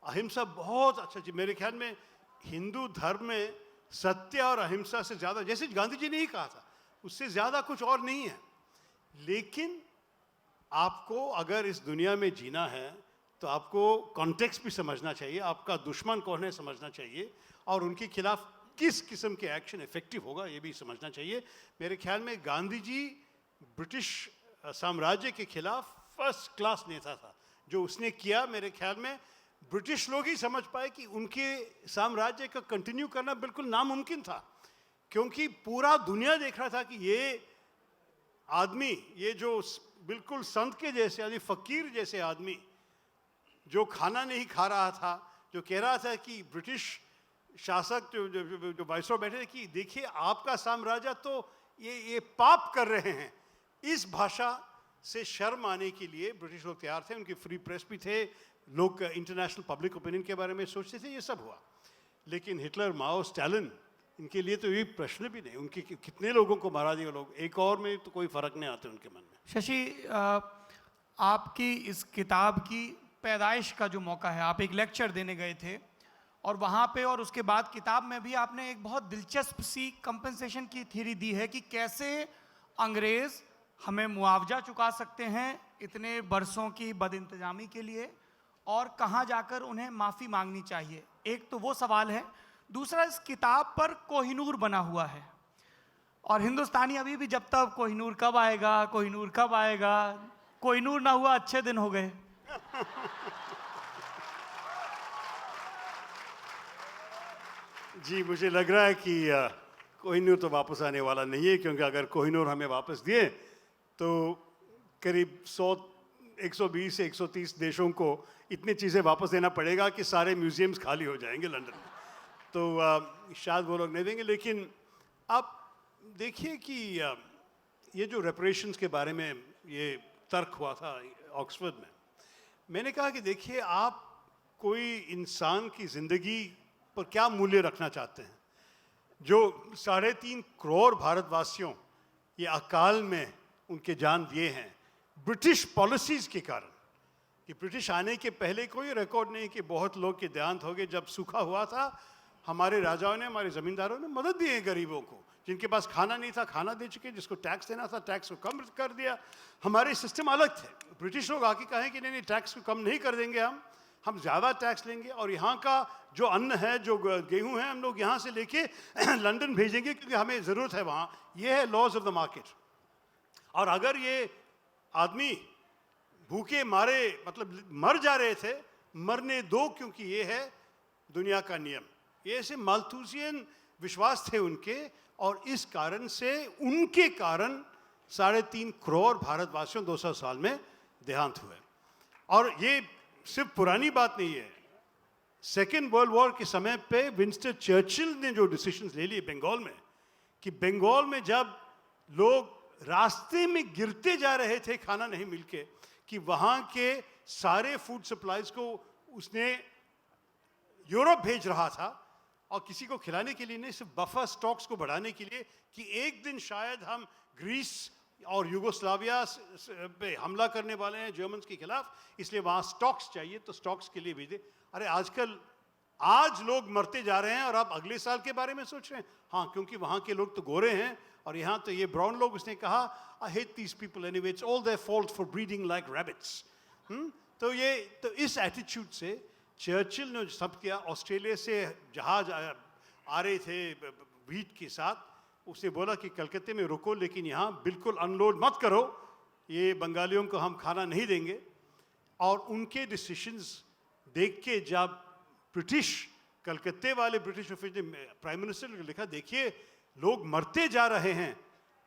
अहिंसा बहुत अच्छा चीज। मेरे ख्याल में हिंदू धर्म में सत्य और अहिंसा से ज्यादा, जैसे गांधी जी ने ही कहा था, उससे ज्यादा कुछ और नहीं है। लेकिन आपको अगर इस दुनिया में जीना है तो आपको कॉन्टेक्स्ट भी समझना चाहिए, आपका दुश्मन कौन है समझना चाहिए, और उनके खिलाफ किस किस्म के एक्शन इफेक्टिव होगा ये भी समझना चाहिए। मेरे ख्याल में गांधी जी ब्रिटिश साम्राज्य के खिलाफ फर्स्ट क्लास नेता था। जो उसने किया, मेरे ख्याल में ब्रिटिश लोग ही समझ पाए कि उनके साम्राज्य का कंटिन्यू करना बिल्कुल नामुमकिन था, क्योंकि पूरा दुनिया देख रहा था कि ये आदमी, ये जो बिल्कुल संत के जैसे यानी फकीर जैसे आदमी, जो खाना नहीं खा रहा था, जो कह रहा था कि ब्रिटिश शासक जो वाइसरॉय बैठे थे कि देखिए आपका साम्राज्य तो ये पाप कर रहे हैं। इस भाषा से शर्म आने के लिए ब्रिटिश लोग तैयार थे। उनकी फ्री प्रेस भी थे, लोग इंटरनेशनल पब्लिक ओपिनियन के बारे में सोचते थे, ये सब हुआ। लेकिन हिटलर, माओ, स्टालिन, इनके लिए तो ये प्रश्न भी नहीं। उनके कितने लोगों को मारा दिया लोग, एक और में तो कोई फर्क नहीं आता उनके मन में। शशि, आपकी इस किताब की पैदाइश का जो मौका है, आप एक लेक्चर देने गए थे और वहाँ पे और उसके बाद किताब में भी आपने एक बहुत दिलचस्प सी कंपनसेशन की थ्योरी दी है कि कैसे अंग्रेज़ हमें मुआवजा चुका सकते हैं इतने बरसों की बदइंतजामी के लिए, और कहाँ जाकर उन्हें माफ़ी मांगनी चाहिए। एक तो वो सवाल है। दूसरा, इस किताब पर कोहिनूर बना हुआ है और हिंदुस्तानी अभी भी जब तक कोहिनूर कब आएगा, कोहिनूर कब आएगा, कोहिनूर ना हुआ अच्छे दिन हो गए। जी, मुझे लग रहा है कि कोहिनूर तो वापस आने वाला नहीं है, क्योंकि अगर कोहिनूर हमें वापस दिए तो करीब 120 से 130 देशों को इतनी चीज़ें वापस देना पड़ेगा कि सारे म्यूजियम्स खाली हो जाएंगे लंदन में। तो शायद वो लोग नहीं देंगे। लेकिन आप देखिए कि ये जो रेपरेशंस के बारे में ये तर्क हुआ था ऑक्सफोर्ड में, मैंने कहा कि देखिए, आप कोई इंसान की ज़िंदगी पर क्या मूल्य रखना चाहते हैं? जो 3.5 करोड़ भारतवासियों ये अकाल में उनके जान दिए हैं ब्रिटिश पॉलिसीज़ के कारण। कि ब्रिटिश आने के पहले कोई रिकॉर्ड नहीं कि बहुत लोग के देहांत हो गए। जब सूखा हुआ था, हमारे राजाओं ने, हमारे ज़मींदारों ने मदद दी है गरीबों को। जिनके पास खाना नहीं था, खाना दे चुके। जिसको टैक्स देना था, टैक्स को कम कर दिया। हमारे सिस्टम अलग थे। ब्रिटिश लोग आके कहें कि नहीं, टैक्स को कम नहीं कर देंगे, हम ज़्यादा टैक्स लेंगे, और यहाँ का जो अन्न है, जो गेहूँ है, हम लोग यहाँ से लेके लंदन भेजेंगे, क्योंकि हमें ज़रूरत है वहाँ। ये है लॉज ऑफ द मार्केट। और अगर ये आदमी भूखे मारे, मतलब मर जा रहे थे, मरने दो, क्योंकि ये है दुनिया का नियम। ये ऐसे माल्थुसियन विश्वास थे उनके, और इस कारण से, उनके कारण 3.5 करोड़ भारतवासियों 200 साल में देहांत हुए। और ये सिर्फ पुरानी बात नहीं है। सेकेंड वर्ल्ड वॉर के समय पे विंस्टन चर्चिल ने जो डिसीजंस ले लिए बंगाल में, कि बंगाल में जब लोग रास्ते में गिरते जा रहे थे खाना नहीं मिलके, कि वहाँ के सारे फूड सप्लाईज को उसने यूरोप भेज रहा था, और किसी को खिलाने के लिए नहीं, सिर्फ बफर स्टॉक्स को बढ़ाने के लिए, कि एक दिन शायद हम ग्रीस और यूगोस्लाविया पे हमला करने वाले हैं जर्मन्स के खिलाफ, इसलिए वहाँ स्टॉक्स चाहिए, तो स्टॉक्स के लिए भेजे। अरे आज लोग मरते जा रहे हैं और आप अगले साल के बारे में सोच रहे हैं। हाँ, क्योंकि वहाँ के लोग तो गोरे हैं और यहाँ तो ये ब्राउन लोग। उसने कहा, I hate these people anyway, it's all their fault for breeding like rabbits. तो इस एटीट्यूड से चर्चिल ने सब किया। ऑस्ट्रेलिया से जहाज आ रहे थे व्हीट के साथ, उसने बोला कि कलकत्ते में रुको, लेकिन यहाँ बिल्कुल अनलोड मत करो, ये बंगालियों को हम खाना नहीं देंगे। और उनके डिसीशंस देख के जब ब्रिटिश, कलकत्ते वाले ब्रिटिश ऑफिसर ने प्राइम मिनिस्टर को लिखा, देखिए लोग मरते जा रहे हैं,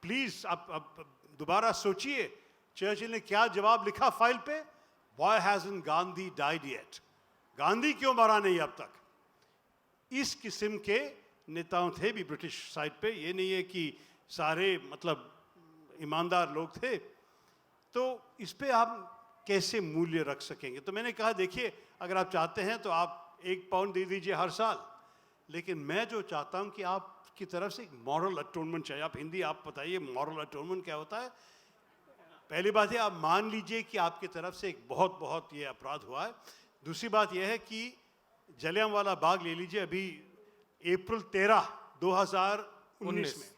प्लीज़ अब दोबारा सोचिए। चर्चिल ने क्या जवाब लिखा फाइल पे? Why hasn't Gandhi died yet? Gandhi क्यों मरा नहीं अब तक? इस किस्म के नेताओं थे भी ब्रिटिश साइड पे। ये नहीं है कि सारे मतलब ईमानदार लोग थे। तो इस पे आप कैसे मूल्य रख सकेंगे? तो मैंने कहा, देखिए, अगर आप चाहते हैं तो आप 1 पाउंड दे दीजिए हर साल, लेकिन मैं जो चाहता हूं कि आपकी तरफ से एक मॉरल अटोनमेंट चाहिए। आप हिंदी, आप बताइए मॉरल अटोनमेंट क्या होता है? पहली बात है, आप मान लीजिए कि आपकी तरफ से एक बहुत ये अपराध हुआ है। दूसरी बात यह है कि जलियांवाला बाग ले लीजिए, अभी अप्रैल 13, 2019 में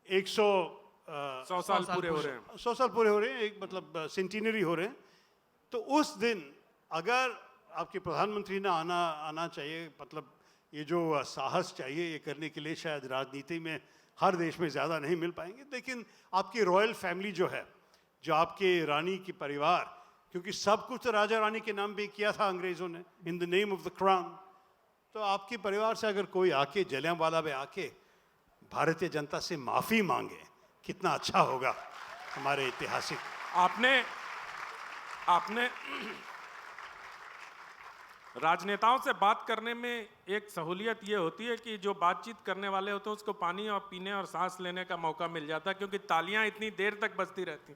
100 साल पूरे हो रहे हैं। 100 साल पूरे हो रहे हैं, एक मतलब सेंटिनरी हो रहे हैं। तो उस दिन अगर आपके प्रधानमंत्री ने आना चाहिए, मतलब ये जो साहस चाहिए ये करने के लिए, शायद राजनीति में हर देश में ज़्यादा नहीं मिल पाएंगे, लेकिन आपकी रॉयल फैमिली जो है, जो आपके रानी की परिवार, क्योंकि सब कुछ तो राजा रानी के नाम पे किया था अंग्रेज़ों ने, in the name of the crown. तो आपके परिवार से अगर कोई आके जलियांवाला में आके भारतीय जनता से माफ़ी मांगे, कितना अच्छा होगा हमारे ऐतिहासिक। आपने राजनेताओं से बात करने में एक सहूलियत ये होती है कि जो बातचीत करने वाले होते हैं उसको पानी और पीने और सांस लेने का मौका मिल जाता है, क्योंकि तालियां इतनी देर तक बजती रहती।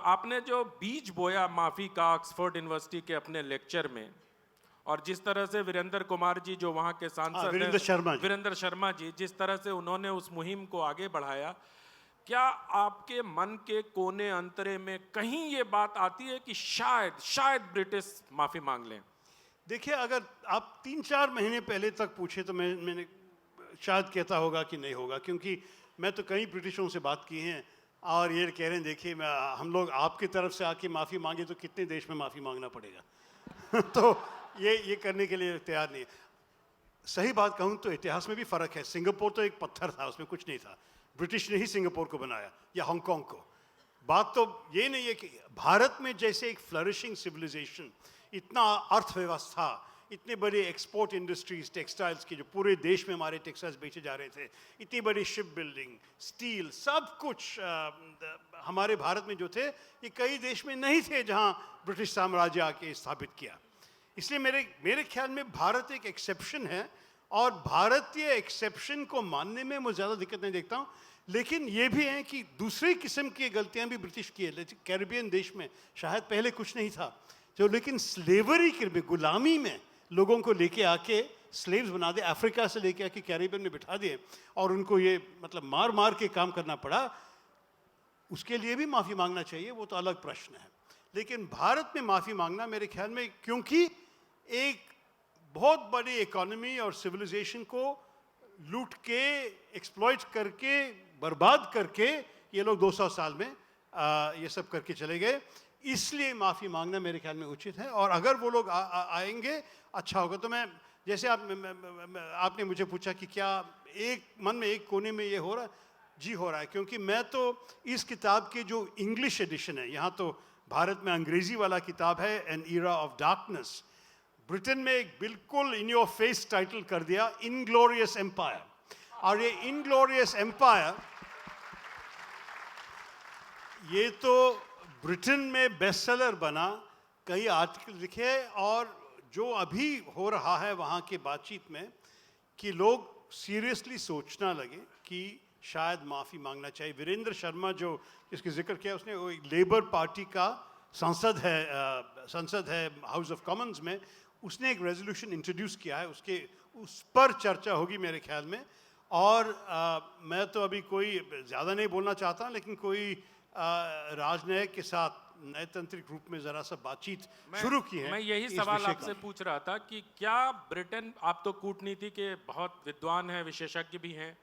आपने जो बीज बोया माफ़ी का ऑक्सफोर्ड यूनिवर्सिटी के अपने लेक्चर में, और जिस तरह से वीरेंद्र कुमार जी जो वहाँ के सांसद हैं, वीरेंद्र शर्मा जी, जिस तरह से उन्होंने उस मुहिम को आगे बढ़ाया, क्या आपके मन के कोने अंतरे में कहीं ये बात आती है कि शायद ब्रिटिश माफी मांग लें? देखिए, अगर आप 3-4 महीने पहले तक पूछे तो मैंने शायद कहता होगा कि नहीं होगा, क्योंकि मैं तो कई ब्रिटिशों से बात की हैं और ये कह रहे हैं देखिए हम लोग आपकी तरफ से आके माफ़ी मांगे तो कितने देश में माफ़ी मांगना पड़ेगा तो ये करने के लिए तैयार नहीं है। सही बात कहूँ तो इतिहास में भी फ़र्क है। सिंगापुर तो एक पत्थर था, उसमें कुछ नहीं था। ब्रिटिश ने ही सिंगापुर को बनाया या हांगकांग को। बात तो ये नहीं है कि भारत में जैसे एक फ्लरिशिंग सिविलाइजेशन, इतना अर्थव्यवस्था, इतने बड़े एक्सपोर्ट इंडस्ट्रीज टेक्सटाइल्स की, जो पूरे देश में हमारे टेक्सटाइल्स बेचे जा रहे थे, इतनी बड़ी शिप बिल्डिंग, स्टील, सब कुछ हमारे भारत में जो थे ये कई देश में नहीं थे जहां ब्रिटिश साम्राज्य आके स्थापित किया। इसलिए मेरे ख्याल में भारत एक एक्सेप्शन है और भारतीय एक्सेप्शन को मानने में मैं ज़्यादा दिक्कत नहीं देखता हूँ। लेकिन ये भी है कि दूसरी किस्म की गलतियाँ भी ब्रिटिश की है। कैरिबियन देश में शायद पहले कुछ नहीं था, जो लेकिन स्लेवरी के गुलामी में लोगों को लेके आके स्लेव्स बना दे, अफ्रीका से लेके आके कैरिबियन में बिठा दिए और उनको ये मतलब मार मार के काम करना पड़ा। उसके लिए भी माफ़ी मांगना चाहिए, वो तो अलग प्रश्न है। लेकिन भारत में माफ़ी मांगना मेरे ख्याल में, क्योंकि एक बहुत बड़ी इकोनॉमी और सिविलाइजेशन को लूट के, एक्सप्लॉइट करके, बर्बाद करके ये लोग 200 साल में ये सब करके चले गए। इसलिए माफ़ी मांगना मेरे ख्याल में उचित है। और अगर वो लोग आएंगे अच्छा होगा। तो मैं जैसे आपने मुझे पूछा कि क्या एक मन में एक कोने में ये हो रहा है, जी हो रहा है। क्योंकि मैं तो इस किताब के जो इंग्लिश एडिशन है, यहाँ तो भारत में अंग्रेजी वाला किताब है an era of darkness, Britain में एक बिल्कुल इन योर फेस टाइटल कर दिया, इनग्लोरियस एम्पायर। और ये इनग्लोरियस एम्पायर ये तो ब्रिटेन में बेस्टसेलर बना, कई आर्टिकल लिखे, और जो अभी हो रहा है वहाँ के बातचीत में कि लोग सीरियसली सोचना लगे कि शायद माफ़ी मांगना चाहिए। वीरेंद्र शर्मा जो इसके जिक्र किया, उसने वो लेबर पार्टी का सांसद है हाउस ऑफ कॉमन्स में, उसने एक रेजोल्यूशन इंट्रोड्यूस किया है, उस पर चर्चा होगी मेरे ख्याल में। और मैं तो अभी कोई ज़्यादा नहीं बोलना चाहता, लेकिन कोई राजनयिक के साथ नयतंत्रिक रूप में ज़रा सा बातचीत शुरू की है। मैं यही सवाल आपसे पूछ रहा था कि क्या ब्रिटेन, आप तो कूटनीति के बहुत विद्वान हैं, विशेषज्ञ भी हैं,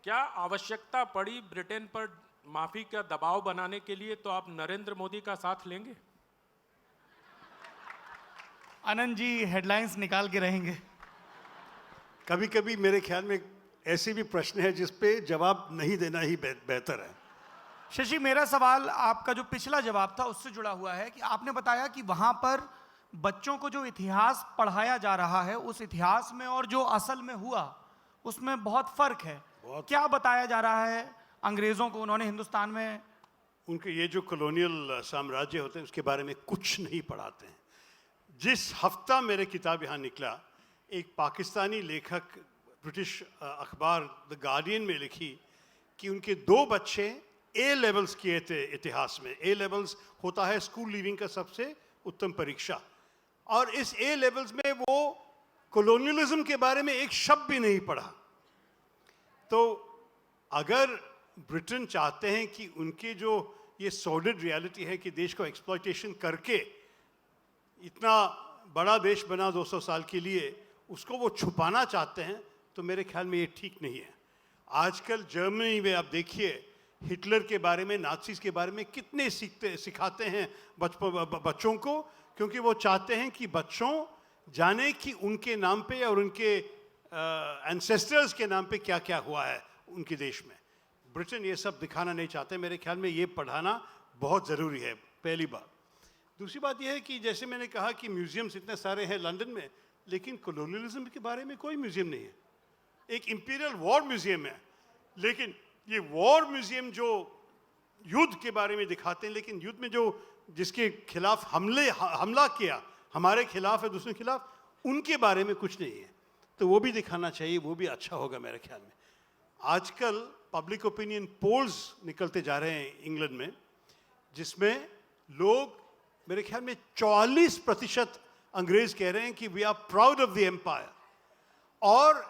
क्या आवश्यकता पड़ी ब्रिटेन पर माफ़ी का दबाव बनाने के लिए तो आप नरेंद्र मोदी का साथ लेंगे? आनंद जी हेडलाइंस निकाल के रहेंगे। कभी कभी मेरे ख्याल में ऐसे भी प्रश्न है जिस पे जवाब नहीं देना ही बेहतर है। शशि, मेरा सवाल आपका जो पिछला जवाब था उससे जुड़ा हुआ है कि आपने बताया कि वहां पर बच्चों को जो इतिहास पढ़ाया जा रहा है, उस इतिहास में और जो असल में हुआ उसमें बहुत फर्क है। क्या बताया जा रहा है अंग्रेजों को? उन्होंने हिंदुस्तान में उनके ये जो कॉलोनियल साम्राज्य होते हैं उसके बारे में कुछ नहीं पढ़ाते हैं। जिस हफ्ता मेरे किताब यहाँ निकला, एक पाकिस्तानी लेखक ब्रिटिश अखबार द गार्डियन में लिखी कि उनके 2 बच्चे ए लेवल्स किए थे इतिहास में। ए लेवल्स होता है स्कूल लीविंग का सबसे उत्तम परीक्षा, और इस ए लेवल्स में वो कॉलोनियलिज्म के बारे में एक शब्द भी नहीं पढ़ा। तो अगर ब्रिटेन चाहते हैं कि उनके जो ये सॉलिड रियलिटी है कि देश को एक्सप्लॉइटेशन करके इतना बड़ा देश बना 200 साल के लिए, उसको वो छुपाना चाहते हैं, तो मेरे ख्याल में ये ठीक नहीं है। आजकल जर्मनी में आप देखिए, हिटलर के बारे में, नाज़ीज़ के बारे में कितने सिखाते हैं बच्चों को, क्योंकि वो चाहते हैं कि बच्चों जाने कि उनके नाम पे और उनके एंसेस्टर्स के नाम पे क्या क्या हुआ है उनके देश में। ब्रिटेन ये सब दिखाना नहीं चाहते। मेरे ख्याल में ये पढ़ाना बहुत ज़रूरी है, पहली बात। दूसरी बात यह है कि जैसे मैंने कहा कि म्यूज़ियम्स इतने सारे हैं लंदन में, लेकिन कॉलोनियलिज्म के बारे में कोई म्यूज़ियम नहीं है। एक इंपीरियल वॉर म्यूज़ियम है, लेकिन ये वॉर म्यूज़ियम जो युद्ध के बारे में दिखाते हैं, लेकिन युद्ध में जो जिसके खिलाफ हमला किया, हमारे खिलाफ है, दूसरे के खिलाफ, उनके बारे में कुछ नहीं है। तो वो भी दिखाना चाहिए, वो भी अच्छा होगा मेरे ख्याल में। आजकल पब्लिक ओपिनियन पोल्स निकलते जा रहे हैं इंग्लैंड में, जिसमें लोग मेरे ख्याल में 44% अंग्रेज कह रहे हैं कि we are proud of the empire, और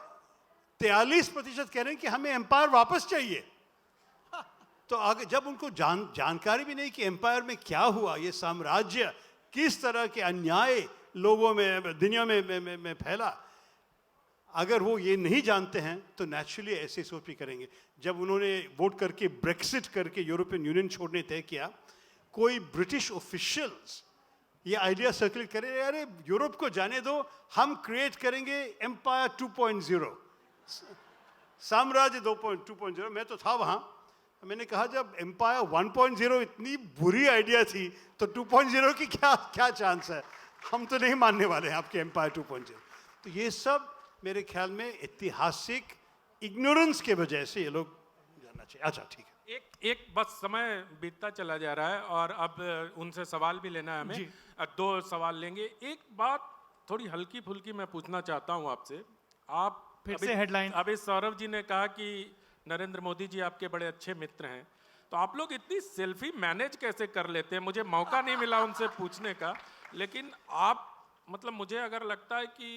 43% कह रहे हैं कि हमें एम्पायर वापस चाहिए। तो आगे जब उनको जानकारी भी नहीं कि एम्पायर में क्या हुआ, ये साम्राज्य किस तरह के अन्याय लोगों में दुनिया में फैला, अगर वो ये नहीं जानते हैं तो नेचुरली ऐसे सोच भी करेंगे। जब उन्होंने वोट करके ब्रेक्सिट करके यूरोपियन यूनियन छोड़ने तय किया, कोई ब्रिटिश ऑफिशियल्स ये आइडिया सर्कुलेट करे, अरे यूरोप को जाने दो, हम क्रिएट करेंगे एम्पायर 2.0, साम्राज्य 2.0। मैं तो था वहाँ, मैंने कहा जब एम्पायर 1.0 इतनी बुरी आइडिया थी तो 2.0 की क्या चांस है, हम तो नहीं मानने वाले हैं आपके एम्पायर 2.0। तो ये सब मेरे ख्याल में ऐतिहासिक इग्नोरेंस के वजह से ये लोग जानना चाहिए। अच्छा ठीक है, एक बस समय बीतता चला जा रहा है और अब उनसे सवाल भी लेना है हमें। 2 सवाल लेंगे। एक बात थोड़ी हल्की फुल्की मैं पूछना चाहता हूं आपसे। आप फिर से हेडलाइन। अभी सौरभ जी ने कहा कि नरेंद्र मोदी जी आपके बड़े अच्छे मित्र हैं, तो आप लोग इतनी सेल्फी मैनेज कैसे कर लेते हैं? मुझे मौका नहीं मिला उनसे पूछने का, लेकिन आप मतलब मुझे अगर लगता है कि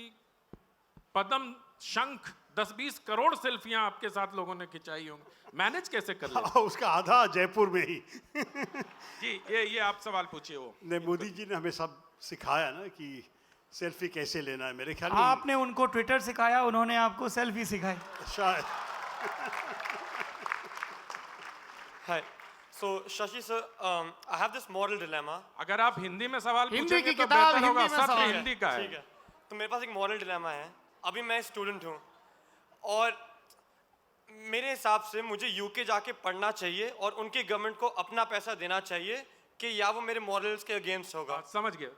पद्म शंख 10-20 करोड़ सेल्फियां आपके साथ लोगों ने खिंचाई होंगी, मैनेज कैसे कर लेते? उसका आधा जयपुर में ही जी ये आप सवाल पूछिए। वो ने मोदी जी ने हमें सब सिखाया ना कि सेल्फी कैसे लेना है। मेरे ख्याल में आपने उनको ट्विटर सिखाया, उन्होंने आपको सेल्फी सिखाई शायद। Hi. So, Shashi sir, I have this moral dilemma. अगर आप हिंदी में सवाल हिंदी पूछेंगे की तो किताब बेहतर होगा। हिंदी में सत्य सवाल है। हिंदी का ठीक है। है, तो मेरे पास एक मॉरल डिलेमा है। अभी मैं स्टूडेंट हूँ और मेरे हिसाब से मुझे यूके जाके पढ़ना चाहिए और उनकी गवर्नमेंट को अपना पैसा देना चाहिए कि या वो मेरे मॉरल्स के अगेंस्ट होगा। समझ गए।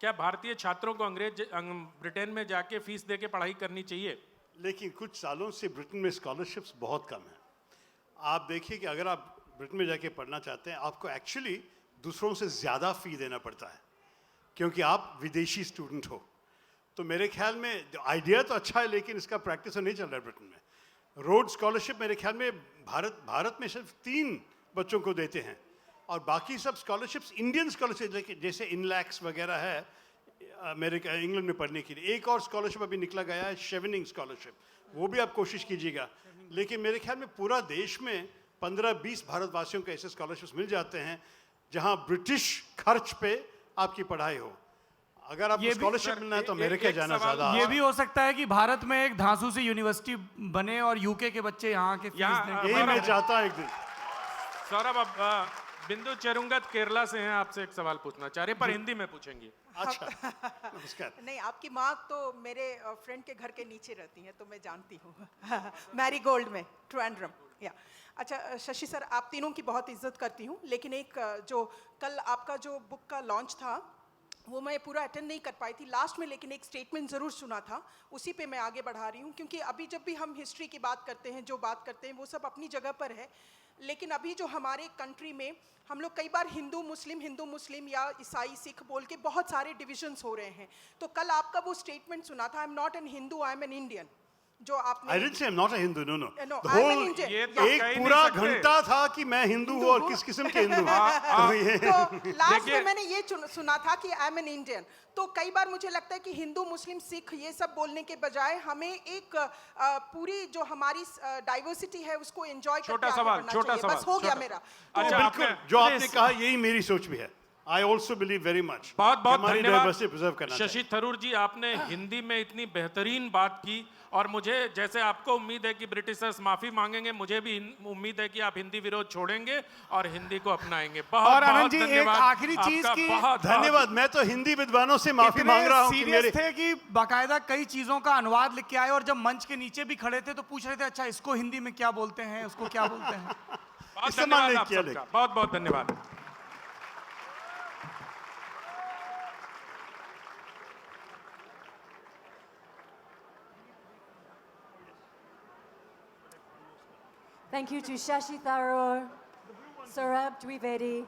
क्या भारतीय छात्रों को ब्रिटेन में जाके फीस दे के पढ़ाई करनी चाहिए? लेकिन कुछ सालों से ब्रिटेन में स्कॉलरशिप्स बहुत कम है। आप देखिए कि अगर आप ब्रिटेन में जाके पढ़ना चाहते हैं, आपको एक्चुअली दूसरों से ज़्यादा फ़ी देना पड़ता है क्योंकि आप विदेशी स्टूडेंट हो। तो मेरे ख्याल में आइडिया तो अच्छा है, लेकिन इसका प्रैक्टिस तो नहीं चल रहा है ब्रिटेन में। रोड स्कॉलरशिप मेरे ख्याल में भारत में सिर्फ 3 बच्चों को देते हैं और बाकी सब स्कॉलरशिप्स इंडियन स्कॉलरशिप जैसे इनलैक्स वगैरह है अमेरिका इंग्लैंड में पढ़ने के लिए। एक और स्कॉलरशिप अभी निकला गया है, शेवनिंग स्कॉलरशिप, वो भी आप कोशिश कीजिएगा। लेकिन मेरे ख्याल में पूरा देश में 15-20 भारतवासियों को ऐसे स्कॉलरशिप्स मिल जाते हैं जहां ब्रिटिश खर्च पे आपकी पढ़ाई हो। अगर आपको स्कॉलरशिप मिलना है तो अमेरिका जाना ज़्यादा। ये भी हो सकता है कि भारत में एक धांसू से यूनिवर्सिटी बने और यूके के बच्चे यहाँ के फीस दें। यही मैं चाहता हूँ एक दिन। सौरभ, अब बिंदु चरुंगत केरला से हैं, आपसे एक सवाल पूछना चाह रहे हैं, पर हिंदी में पूछेंगे। अच्छा नमस्कार। नहीं, आपकी माँ तो मेरे फ्रेंड के घर के नीचे रहती हैं तो मैं जानती हूँ मैरी गोल्ड में, ट्रिवेंड्रम। या अच्छा शशि सर, आप तीनों की बहुत इज्जत करती हूँ, लेकिन एक जो कल आपका जो बुक का लॉन्च था वो मैं पूरा अटेंड नहीं कर पाई थी लास्ट में, लेकिन एक स्टेटमेंट ज़रूर सुना था, उसी पे मैं आगे बढ़ा रही हूँ। क्योंकि अभी जब भी हम हिस्ट्री की बात करते हैं, जो बात करते हैं वो सब अपनी जगह पर है, लेकिन अभी जो हमारे कंट्री में हम लोग कई बार हिंदू मुस्लिम या ईसाई सिख बोल के बहुत सारे डिविजन्स हो रहे हैं। तो कल आपका वो स्टेटमेंट सुना था, I am not an Hindu, I am an Indian, जो आपने I didn't say I'm not a Hindu, no. No, The I'm an whole Indian. ये Yeah. तो एक कह ही पूरा नहीं सकते। घंटा था कि मैं हिंदू हूँ और किस किस्म के हिंदू हूँ। तो लास्ट देखिए- में मैंने ये सुना था कि आई एम एन इंडियन। तो कई बार मुझे लगता है कि हिंदू मुस्लिम सिख ये सब बोलने के बजाय हमें एक पूरी जो हमारी डाइवर्सिटी है उसको एंजॉय करके छोटा आगे सवाल, बढ़ना छोटा चाहिए। सवाल, बस हो गया छोटा। मेरा। अच्छा, बिल्कुल आपने जो आपने कहा यही मेरी सोच भी है। I also believe very much। बहुत बहुत हमारी धन्यवाद diversity preserve करना शशि थरूर जी, आपने हिंदी में इतनी बेहतरीन बात की और मुझे जैसे आपको उम्मीद है कि ब्रिटिशर्स माफी मांगेंगे, मुझे भी उम्मीद है कि आप हिंदी विरोध छोड़ेंगे और हिंदी को अपनाएंगे। बहुत और आनंद बहुत जी, एक धन्यवाद। आखिरी चीज आपका की- बहुत धन्यवाद। मैं तो हिंदी विद्वानों से माफी मांग रहा हूँ कि सीरियस मेरे थे कि बाकायदा कई चीजों का अनुवाद लिख के आए और जब मंच के नीचे भी खड़े थे तो पूछ रहे थे अच्छा इसको हिंदी में क्या बोलते हैं, उसको क्या बोलते हैं। बहुत इस्तेमाल धन्यवाद नहीं आप किया सबका, बहुत बहुत धन्यवाद। Thank you to Shashi Tharoor, Saurabh Dwivedi,